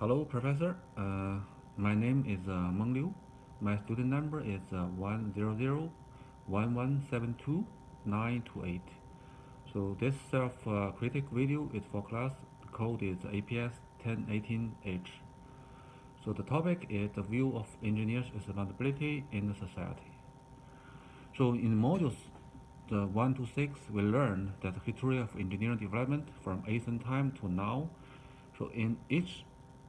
Hello, Professor. My name is Meng Liu. My student number is 10011722928. So this self-critic video is for class. The code is APS 1018H. So the topic is the view of engineers' responsibility in the society. So in modules 1 to 6, we learned the history of engineering development from ancient time to now. So in each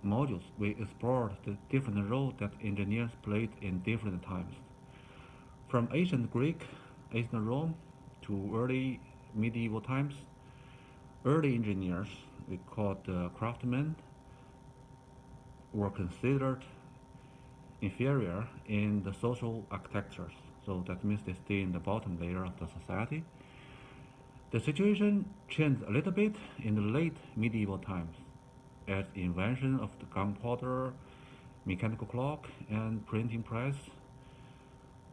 modules, we explored the different roles that engineers played in different times. From ancient Greek, ancient Rome, to early medieval times, early engineers, we called craftsmen, were considered inferior in the social architectures. So that means they stay in the bottom layer of the society. The situation changed a little bit in the late medieval times as invention of the gunpowder, mechanical clock, and printing press.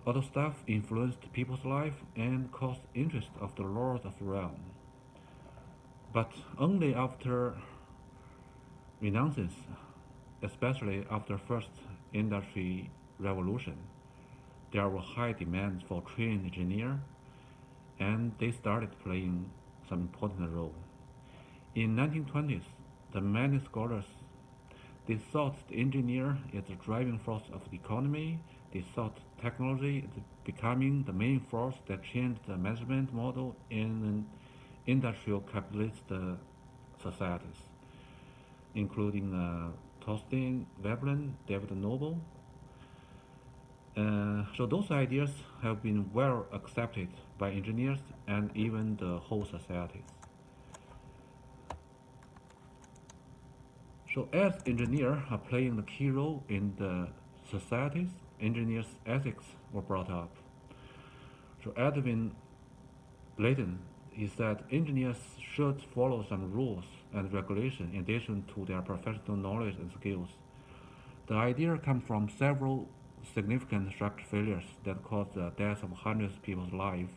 Other stuff influenced people's life and caused interest of the lords of the realm. But only after Renaissance, especially after first industry revolution, there were high demands for trained engineers, and they started playing some important role. In 1920s, the many scholars they thought the engineer is the driving force of the economy. They thought technology is becoming the main force that changed the management model in industrial capitalist societies, including Thorstein Veblen, David Noble. So those ideas have been well accepted by engineers and even the whole societies. So as engineers are playing the key role in the societies, engineers' ethics were brought up. So Edwin Blayton, he said engineers should follow some rules and regulations in addition to their professional knowledge and skills. The idea comes from several significant structural failures that caused the death of hundreds of people's lives.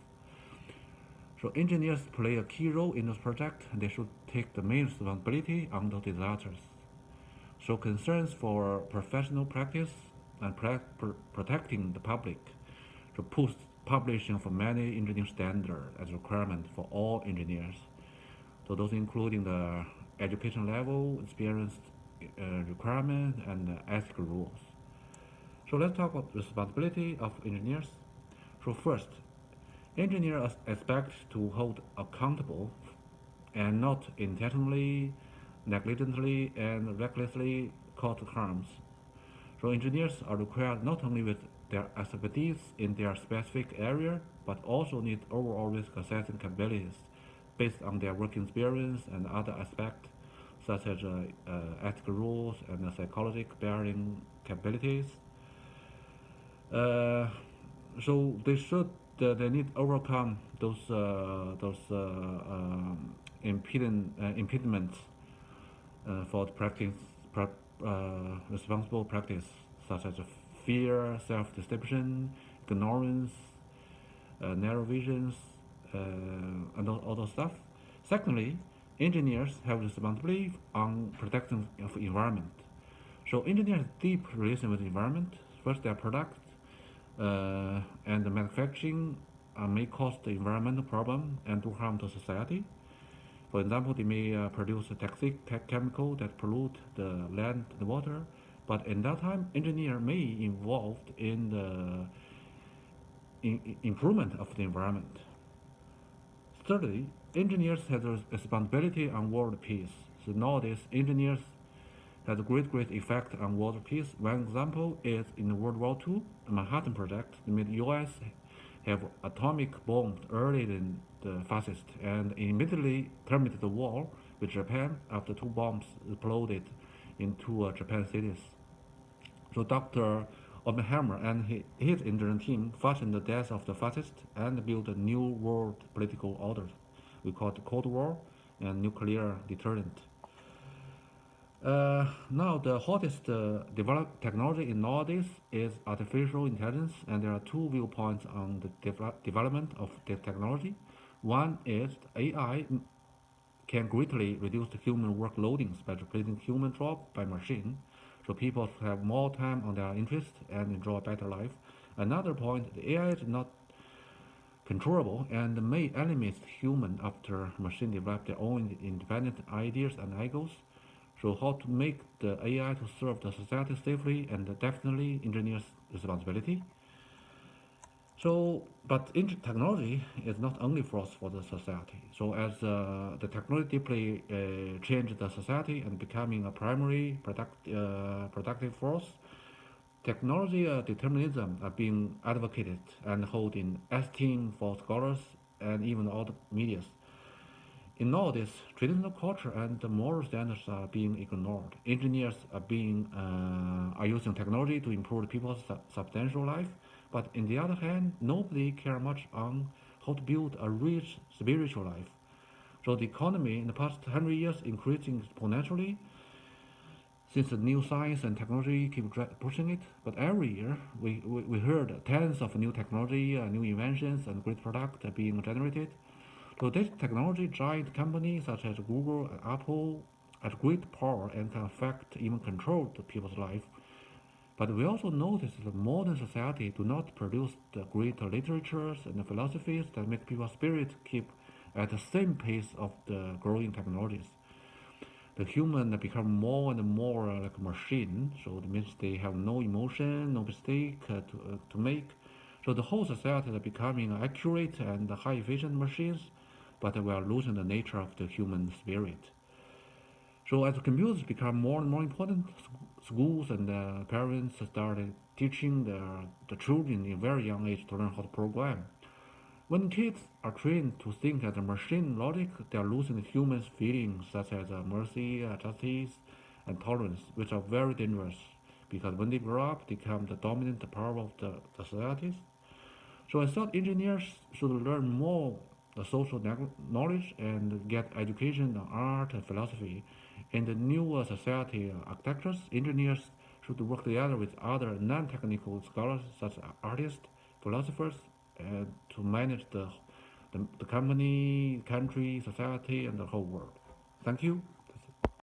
So engineers play a key role in this project, and they should take the main responsibility on those disasters. So concerns for professional practice and protecting the public. So publishing for many engineering standards as a requirement for all engineers. So those including the education level, experience requirement, and ethical rules. So let's talk about responsibility of engineers. So first, engineers expect to hold accountable and not intentionally, negligently, and recklessly cause harms. So engineers are required not only with their expertise in their specific area, but also need overall risk assessing capabilities based on their working experience and other aspects such as ethical rules and psychological bearing capabilities. Uh, so they need to overcome those impediments for the responsible practice, such as fear, self-deception, ignorance, narrow visions, and all those stuff. Secondly, engineers have responsibility on protection of environment. So engineers have deep relation with the environment. First, their product and the manufacturing may cause the environmental problem and do harm to society. For example, they may produce a toxic chemical that pollute the land and the water, but in that time, engineer may involved in the improvement of the environment. Thirdly, engineers have a responsibility on world peace. So nowadays, engineers has a great effect on world peace. One example is in World War II, the Manhattan Project made U.S. have atomic bombs earlier than the fascists and immediately terminated the war with Japan after two bombs exploded in two Japan cities. So Dr. Oppenheimer and his engineering team fashioned the death of the fascists and built a new world political order. We call it the Cold War and nuclear deterrent. Now the hottest developed technology in nowadays is artificial intelligence, and there are two viewpoints on the development of this technology. One is AI can greatly reduce the human work loadings by replacing human job by machine, so people have more time on their interests and enjoy a better life. Another point, the AI is not controllable and may alienate human after machine develop their own independent ideas and egos. So how to make the AI to serve the society safely and definitely engineers' responsibility. So, but technology is not only force for the society. So as the technology deeply changed the society and becoming a primary productive force, technology determinism are being advocated and held in esteem for scholars and even all the medias. In all this, traditional culture and the moral standards are being ignored. Engineers are using technology to improve people's substantial life, but in the other hand, nobody care much on how to build a rich spiritual life. So the economy in the past 100 years increasing exponentially since the new science and technology keep pushing it. But every year we heard tens of new technology, new inventions, and great products are being generated. So this technology giant companies such as Google and Apple have great power and can affect, even control the people's life. But we also notice that modern society do not produce the great literatures and philosophies that make people's spirit keep at the same pace of the growing technologies. The human become more and more like a machine, so it means they have no emotion, no mistake to make. So the whole society is becoming accurate and high efficient machines, but we are losing the nature of the human spirit. So as computers become more and more important, schools and parents started teaching the children in a very young age to learn how to program. When kids are trained to think as a machine logic, they are losing human feelings such as mercy, justice, and tolerance, which are very dangerous because when they grow up, they become the dominant power of the societies. So I thought engineers should learn more the social knowledge and get education on art and philosophy. In the new society architectures, engineers should work together with other non-technical scholars such as artists, philosophers, to manage the company, country, society, and the whole world. Thank you.